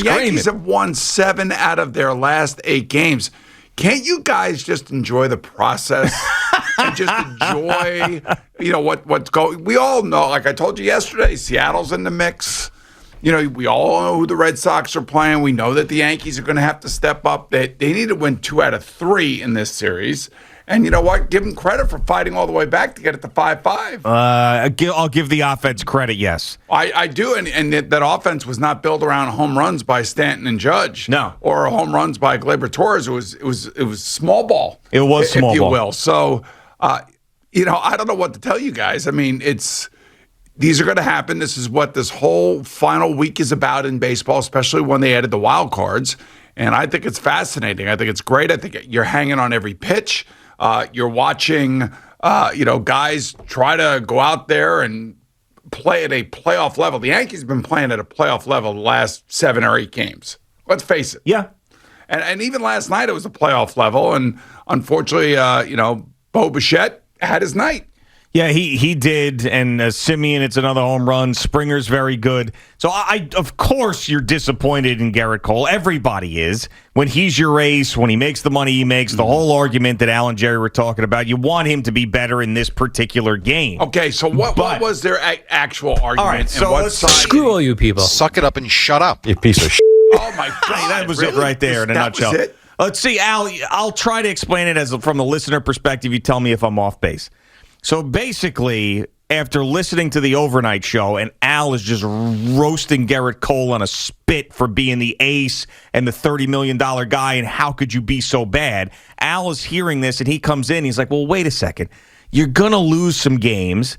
Yankees have won 7 out of their last 8 games. Can't you guys just enjoy the process and just enjoy, what's going? We all know, like I told you yesterday, Seattle's in the mix. We all know who the Red Sox are playing. We know that the Yankees are going to have to step up. They need to win 2 out of 3 in this series. And you know what? Give them credit for fighting all the way back to get it to 5-5. I'll give the offense credit, yes. I do, and that offense was not built around home runs by Stanton and Judge. No. Or home runs by Gleyber Torres. It was small ball. It was small if you ball. will. So, I don't know what to tell you guys. I mean, these are going to happen. This is what this whole final week is about in baseball, especially when they added the wild cards. And I think it's fascinating. I think it's great. I think you're hanging on every pitch. You're watching, guys try to go out there and play at a playoff level. The Yankees have been playing at a playoff level the last 7 or 8 games. Let's face it. Yeah. And even last night it was a playoff level. And unfortunately, Bo Bichette had his night. Yeah, he did, and Simeon, it's another home run. Springer's very good. So, of course, you're disappointed in Garrett Cole. Everybody is. When he's your ace, when he makes the money he makes, the whole argument that Al and Jerry were talking about, you want him to be better in this particular game. Okay, so what was their actual argument? All right, so let's screw all you people. Suck it up and shut up, You piece of shit. Oh, my God. That was it right there in a nutshell. Was it? Let's see, Al, I'll try to explain it from the listener perspective. You tell me if I'm off base. So basically, after listening to the overnight show, and Al is just roasting Garrett Cole on a spit for being the ace and the $30 million guy, and how could you be so bad? Al is hearing this, and he comes in. He's like, well, wait a second. You're going to lose some games.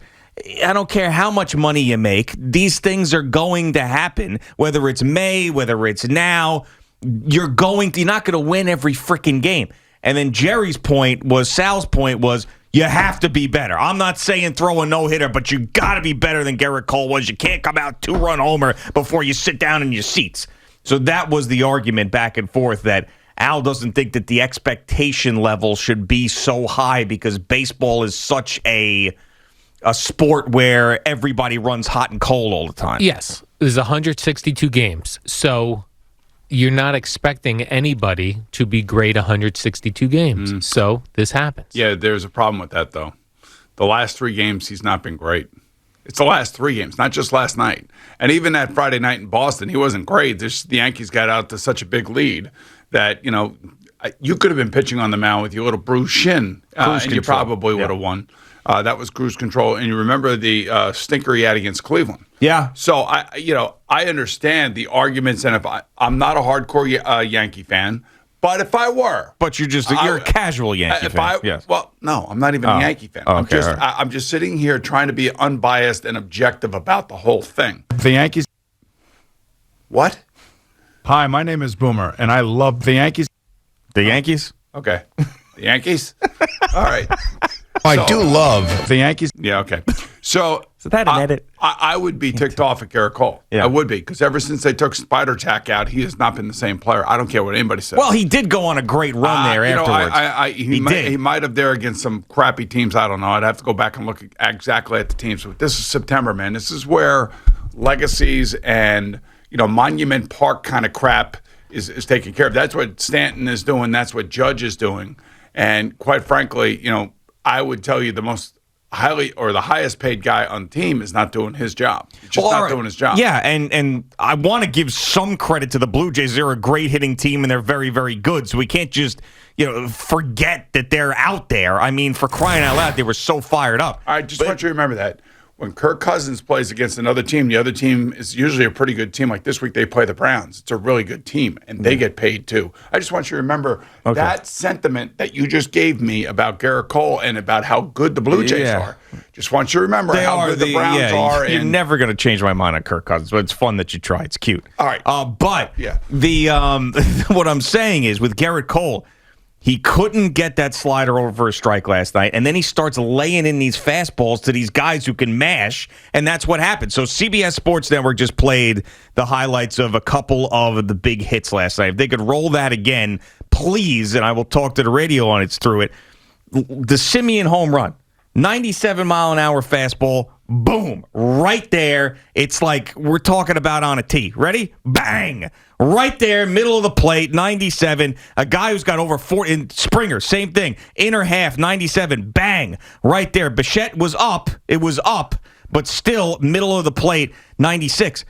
I don't care how much money you make. These things are going to happen, whether it's May, whether it's now. You're not going to win every freaking game. And then Sal's point was, you have to be better. I'm not saying throw a no-hitter, but you got to be better than Garrett Cole was. You can't come out 2-run homer before you sit down in your seats. So that was the argument back and forth, that Al doesn't think that the expectation level should be so high because baseball is such a sport where everybody runs hot and cold all the time. Yes, there's 162 games. So you're not expecting anybody to be great 162 games. So this happens. Yeah, there's a problem with that, though. The last 3 games, he's not been great. It's the last 3 games, not just last night. And even that Friday night in Boston, he wasn't great. The Yankees got out to such a big lead that, you could have been pitching on the mound with your little bruised shin, and you probably would have won. That was cruise control. And you remember the stinker he had against Cleveland. Yeah. So, I understand the arguments, and if I'm not a hardcore Yankee fan, but if I were. But you're a casual Yankee fan. Yes. Well, no, I'm not even a Yankee fan. Oh, okay, I'm just sitting here trying to be unbiased and objective about the whole thing. The Yankees. What? Hi, my name is Boomer, and I love the Yankees. The Yankees? Okay. The Yankees? All right. I do love The Yankees. Yeah, okay. So that an edit? I would be ticked off at Garrett Cole. Yeah. I would be, because ever since they took Spider Tack out, he has not been the same player. I don't care what anybody says. Well, he did go on a great run there afterwards. He might have there against some crappy teams. I don't know. I'd have to go back and look exactly at the teams. But this is September, man. This is where legacies and Monument Park kind of crap is taken care of. That's what Stanton is doing. That's what Judge is doing. And quite frankly, I would tell you the most the highest paid guy on the team is not doing his job. He's just not doing his job. Yeah, and I want to give some credit to the Blue Jays. They're a great hitting team, and they're very, very good. So we can't just forget that they're out there. I mean, for crying out loud, they were so fired up. I just want you to remember that. When Kirk Cousins plays against another team, the other team is usually a pretty good team. Like this week, they play the Browns. It's a really good team, and they get paid too. I just want you to remember that sentiment that you just gave me about Garrett Cole and about how good the Blue Jays are. Just want you to remember how good the Browns are. You're never going to change my mind on Kirk Cousins, but it's fun that you try. It's cute. All right. But the what I'm saying is with Garrett Cole, he couldn't get that slider over for a strike last night, and then he starts laying in these fastballs to these guys who can mash, and that's what happened. So CBS Sports Network just played the highlights of a couple of the big hits last night. If they could roll that again, please, and I will talk to the radio on it through it. The Simeon home run. 97-mile-an-hour fastball, boom, right there. It's like we're talking about on a tee. Ready? Bang! Right there, middle of the plate, 97. A guy who's got over 4 in Springer, same thing. Inner half, 97. Bang! Right there. Bichette was up. It was up, but still middle of the plate, 96.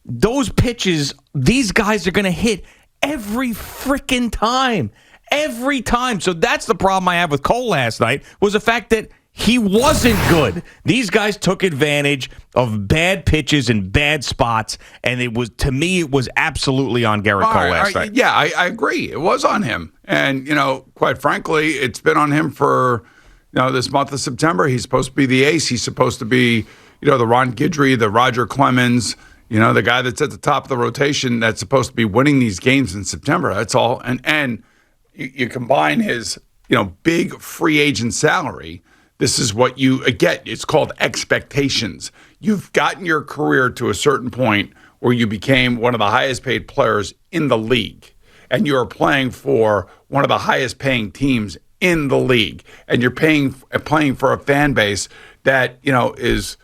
Those pitches, these guys are going to hit every freaking time. Every time. So that's the problem I have with Cole last night, was the fact that he wasn't good. These guys took advantage of bad pitches and bad spots, and it was, to me, it was absolutely on Garrett Cole last night. Yeah, I agree. It was on him. And, quite frankly, it's been on him for, this month of September. He's supposed to be the ace. He's supposed to be, the Ron Guidry, the Roger Clemens, the guy that's at the top of the rotation that's supposed to be winning these games in September. That's all. And you combine his, big free agent salary. This is what you get. It's called expectations. You've gotten your career to a certain point where you became one of the highest paid players in the league, and you're playing for one of the highest paying teams in the league, and you're playing for a fan base that is.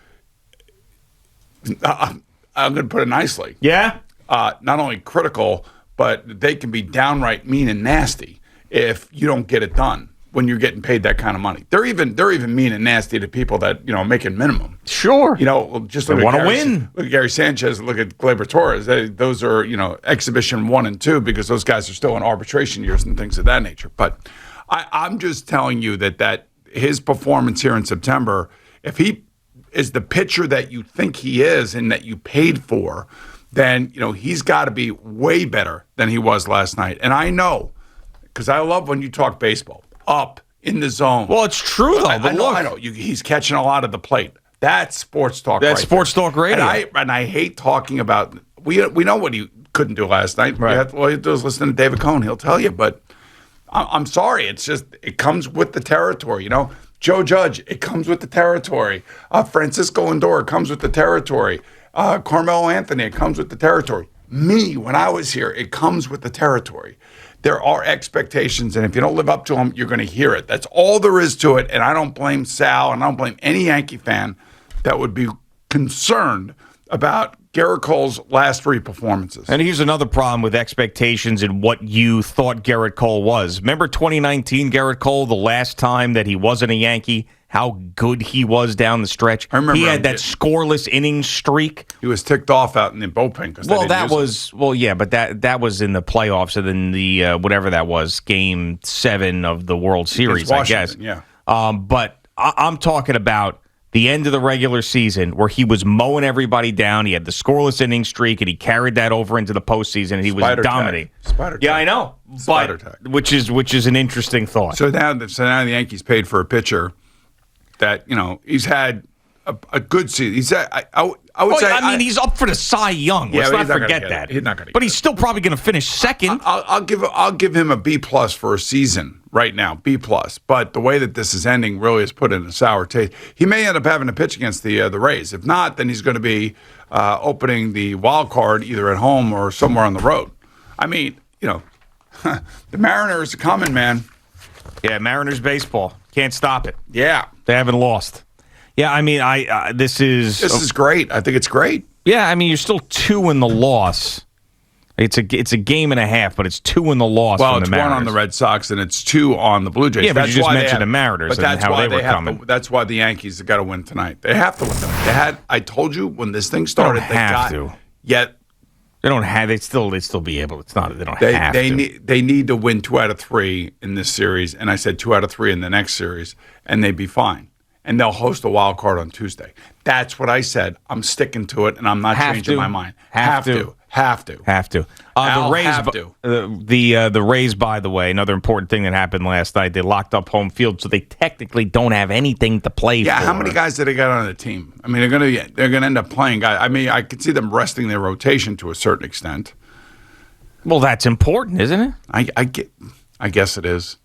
I'm going to put it nicely. Yeah. Not only critical, but they can be downright mean and nasty if you don't get it done when you're getting paid that kind of money. They're even mean and nasty to people that, making minimum. Sure. Just they want to win. Look at Gary Sanchez, look at Gleyber Torres. Those are, exhibition 1 and 2 because those guys are still in arbitration years and things of that nature. But I'm just telling you that his performance here in September, if he is the pitcher that you think he is and that you paid for, then, he's got to be way better than he was last night. And I know, because I love when you talk baseball, up in the zone. Well, it's true, though. I know. He's catching a lot of the plate. That's sports talk. That's sports talk radio. And I hate talking about. We know what he couldn't do last night. Right. All you have to do is listen to David Cohn. He'll tell you. But I'm sorry. It's just it comes with the territory. Joe Judge. It comes with the territory. Francisco Lindor. It comes with the territory. Carmelo Anthony. It comes with the territory. Me, when I was here, it comes with the territory. There are expectations, and if you don't live up to them, you're going to hear it. That's all there is to it, and I don't blame Sal, and I don't blame any Yankee fan that would be concerned about Garrett Cole's last 3 performances. And here's another problem with expectations and what you thought Garrett Cole was. Remember 2019 Garrett Cole, the last time that he wasn't a Yankee? How good he was down the stretch. I remember he had that scoreless inning streak. He was ticked off out in the bullpen because but that was in the playoffs and then the whatever that was, Game 7 of the World Series, I guess. Yeah. But I'm talking about the end of the regular season where he was mowing everybody down. He had the scoreless inning streak, and he carried that over into the postseason, and he was dominating. Spider tag. Yeah, I know. Spider tag. Which is an interesting thought. So now the Yankees paid for a pitcher that, he's had a good season. He's I would say. He's up for the Cy Young. Let's not forget that. He's not going to. But he's still probably going to finish second. I'll give him a B+ for a season right now, B+. But the way that this is ending really has put in a sour taste. He may end up having to pitch against the Rays. If not, then he's going to be opening the wild card either at home or somewhere on the road. I mean, the Mariners are coming, man. Yeah, Mariners baseball. Can't stop it. Yeah. They haven't lost. Yeah, I mean, this is great. I think it's great. Yeah, I mean, you're still 2 in the loss. It's a game and a half, but it's 2 in the loss. Well, from it's the Mariners. 1 on the Red Sox and it's 2 on the Blue Jays. Yeah, but you just mentioned the Mariners and how they were coming. That's why the Yankees have got to win tonight. They have to win tonight. I told you when this thing started, they have to. Yet they don't have. They'd still be able. It's not. They don't have to. They need to win 2 out of 3 in this series, and I said 2 out of 3 in the next series, and they'd be fine. And they'll host a wild card on Tuesday. That's what I said. I'm sticking to it, and I'm not changing my mind. Have to. The Rays. The Rays, by the way, another important thing that happened last night. They locked up home field, so they technically don't have anything to play for. Yeah, how many guys did they got on the team? I mean, they're gonna end up playing guys. I mean, I could see them resting their rotation to a certain extent. Well, that's important, isn't it? I guess it is.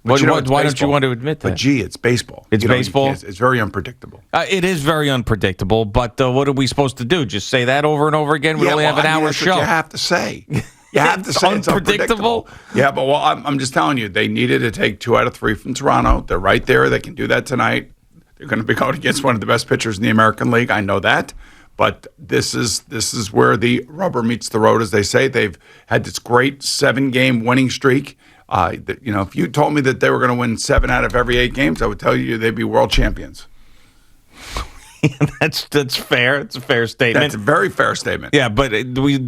But why don't you want to admit that? But gee, it's baseball. It's baseball. It's very unpredictable. It is very unpredictable. But what are we supposed to do? Just say that over and over again? We only have an hour show. What you have to say. You have to say it's unpredictable. Yeah, but I'm just telling you, they needed to take 2 out of 3 from Toronto. They're right there. They can do that tonight. They're going to be going against one of the best pitchers in the American League. I know that. But this is where the rubber meets the road, as they say. They've had this great 7-game winning streak. If you told me that they were going to win 7 out of every 8 games, I would tell you they'd be world champions. That's fair. It's a fair statement. That's a very fair statement. Yeah, but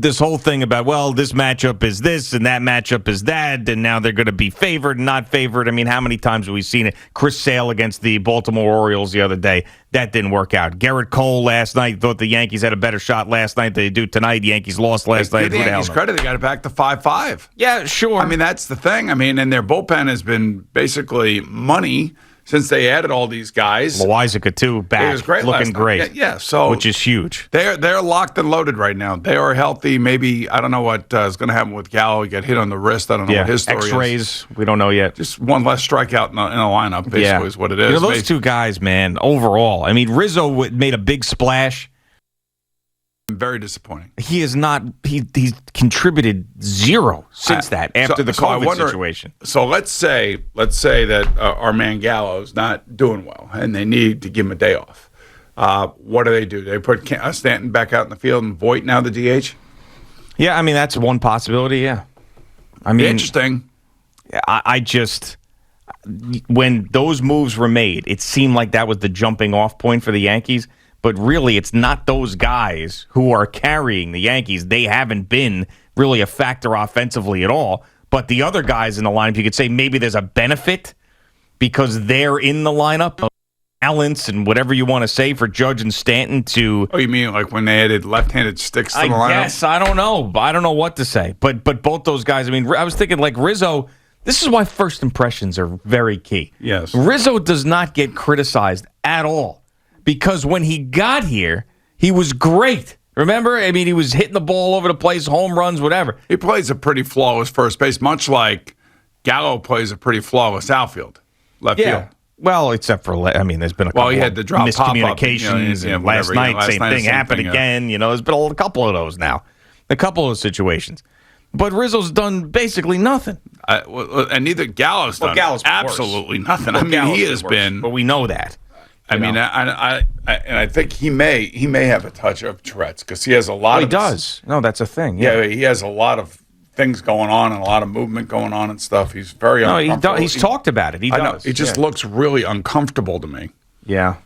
this whole thing about, well, this matchup is this and that matchup is that, and now they're going to be favored and not favored. I mean, how many times have we seen it? Chris Sale against the Baltimore Orioles the other day. That didn't work out. Garrett Cole last night thought the Yankees had a better shot last night than they do tonight. The Yankees lost last night. Give the Yankees credit. They got it back to 5-5. Yeah, sure. I mean, that's the thing. I mean, and their bullpen has been basically money since they added all these guys. Loizica, too, back. It was great looking great. Yeah, so which is huge. They're locked and loaded right now. They are healthy. Maybe, I don't know what is going to happen with Gallo. He got hit on the wrist. I don't know what his story X-rays, is. we don't know yet. Just one less strikeout in the lineup, basically, is what it is. Those two guys, man, overall. I mean, Rizzo made a big splash. Very disappointing. He is not. He's contributed zero since that after the COVID situation. So let's say that our man Gallo's not doing well, and they need to give him a day off. What do? They put Stanton back out in the field and Voit now the DH. Yeah, I mean that's one possibility. Yeah, I mean interesting. I just when those moves were made, it seemed like that was the jumping off point for the Yankees. But really, it's not those guys who are carrying the Yankees. They haven't been really a factor offensively at all. But the other guys in the lineup, you could say maybe there's a benefit because they're in the lineup. Balance and whatever you want to say for Judge and Stanton to... Oh, you mean like when they added left-handed sticks to the lineup? Yes, I don't know. I don't know what to say. But both those guys, I mean, I was thinking like Rizzo... This is why first impressions are very key. Yes. Rizzo does not get criticized at all. Because when he got here, he was great. Remember? I mean, he was hitting the ball all over the place, home runs, whatever. He plays a pretty flawless first base, much like Gallo plays a pretty flawless outfield, left field. Well, except for, I mean, there's been a couple he had the drop miscommunications. And last night, same thing happened again. You know, there's been a couple of those now. A couple of situations. But Rizzo's done basically nothing. And neither Gallo's done absolutely nothing. I mean, he has been. But we know that. I mean, I think he may have a touch of Tourette's because he has a lot. He does. No, that's a thing. Yeah, he has a lot of things going on and a lot of movement going on and stuff. He's very uncomfortable. He's talked about it. He does. I know. He just looks really uncomfortable to me. Yeah.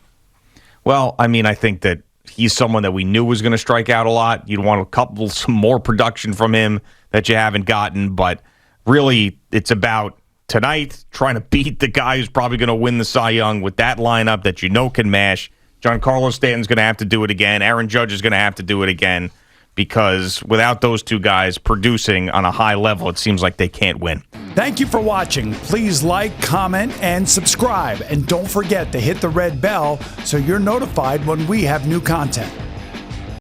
Well, I mean, I think that he's someone that we knew was going to strike out a lot. You'd want some more production from him that you haven't gotten, but really, it's about tonight, trying to beat the guy who's probably going to win the Cy Young with that lineup that you know can mash. Giancarlo Stanton's going to have to do it again. Aaron Judge is going to have to do it again because without those two guys producing on a high level, it seems like they can't win. Thank you for watching. Please like, comment, and subscribe. And don't forget to hit the red bell so you're notified when we have new content.